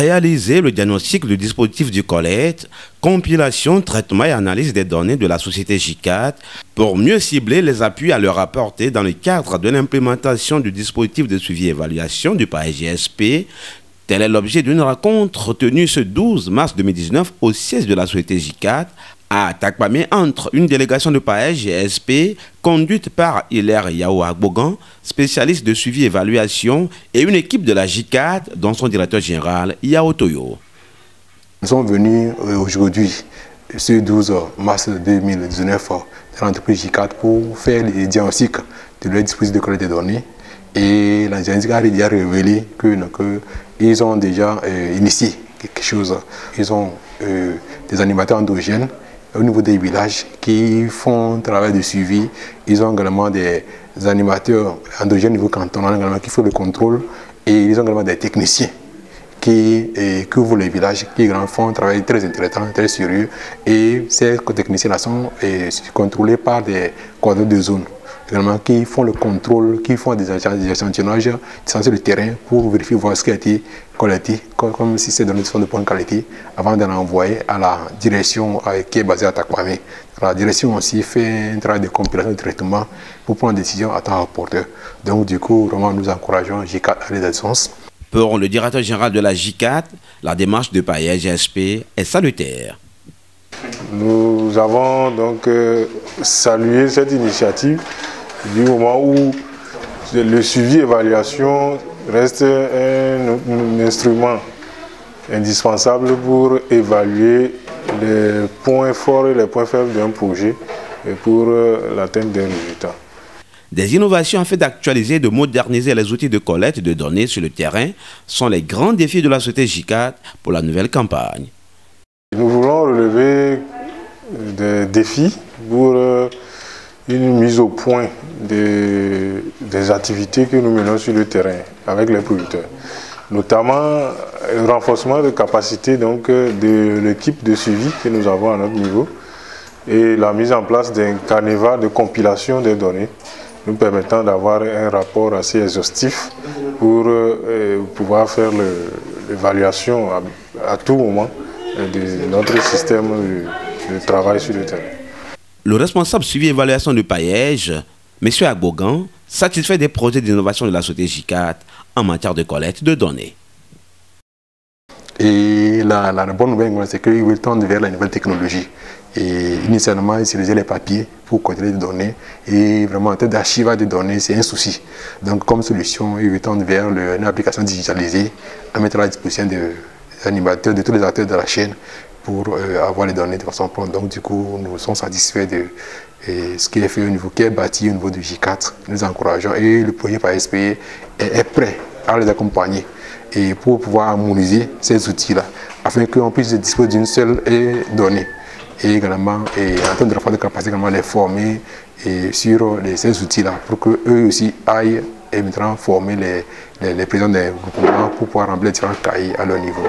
Réaliser le diagnostic du dispositif du collecte, compilation, traitement et analyse des données de la société JICAT pour mieux cibler les appuis à leur apporter dans le cadre de l'implémentation du dispositif de suivi et évaluation du PAES-GSP. Tel est l'objet d'une rencontre tenue ce 12 mars 2019 au siège de la société JICAT à Takwame entre une délégation de PAES-GSP conduite par Hilaire Yao Agbogan, spécialiste de suivi et évaluation, et une équipe de la JICAT dont son directeur général Yao Toyo. Nous sommes venus aujourd'hui, ce 12 mars 2019, dans l'entreprise JICAT pour faire les diagnostics de leur dispositif de collecte de données. Et la diagnostic a déjà révélé qu'ils ont déjà initié quelque chose. Ils ont des animateurs endogènes au niveau des villages qui font un travail de suivi. Ils ont également des animateurs endogènes au niveau cantonal qui font le contrôle. Et ils ont également des techniciens qui couvrent les villages, qui font un travail très intéressant, très sérieux. Et ces techniciens-là sont contrôlés par des coordonnateurs de zone, qui font le contrôle, qui font des échantillonnages sur le terrain pour vérifier voir ce qui a été collecté, comme si ces données sont de bonne qualité, avant de l'envoyer à la direction qui est basée à Takwame. La direction aussi fait un travail de compilation de traitement pour prendre des décisions à temps rapporteur. Donc du coup, vraiment, nous encourageons JICAT à aller dans ce sens. Pour le directeur général de la JICAT, la démarche de PAES-GSP est salutaire. Nous avons donc salué cette initiative du moment où le suivi-évaluation reste un instrument indispensable pour évaluer les points forts et les points faibles d'un projet et pour l'atteinte des résultats. Des innovations afin d'actualiser et de moderniser les outils de collecte de données sur le terrain sont les grands défis de la société JICAT pour la nouvelle campagne. Nous voulons relever des défis pour une mise au point des activités que nous menons sur le terrain avec les producteurs. Notamment le renforcement de capacité de l'équipe de suivi que nous avons à notre niveau et la mise en place d'un carnet de compilation des données nous permettant d'avoir un rapport assez exhaustif pour pouvoir faire l'évaluation à tout moment de notre système de travail sur le terrain. Le responsable suivi et évaluation du PAES, M. Agbogan, satisfait des projets d'innovation de la société JICAT en matière de collecte de données. Et la bonne nouvelle, c'est qu'ils veulent tendre vers la nouvelle technologie. Et initialement, ils utilisaient les papiers pour collecter des données. Et vraiment, en termes d'archivage des données, c'est un souci. Donc, comme solution, ils veulent tendre vers une application digitalisée à mettre à la disposition des animateurs, de tous les acteurs de la chaîne pour avoir les données de façon prompte. Donc, du coup, nous sommes satisfaits de ce qui est fait au niveau, qui est bâti au niveau du J4. Nous encourageons et le projet PAES est prêt à les accompagner et pour pouvoir harmoniser ces outils-là afin qu'on puisse disposer d'une seule donnée. Et également, en termes de rapport de capacité, également les former sur ces outils-là pour qu'eux aussi aillent et maintenant former les présidents des groupements pour pouvoir remplir différents cahiers à leur niveau.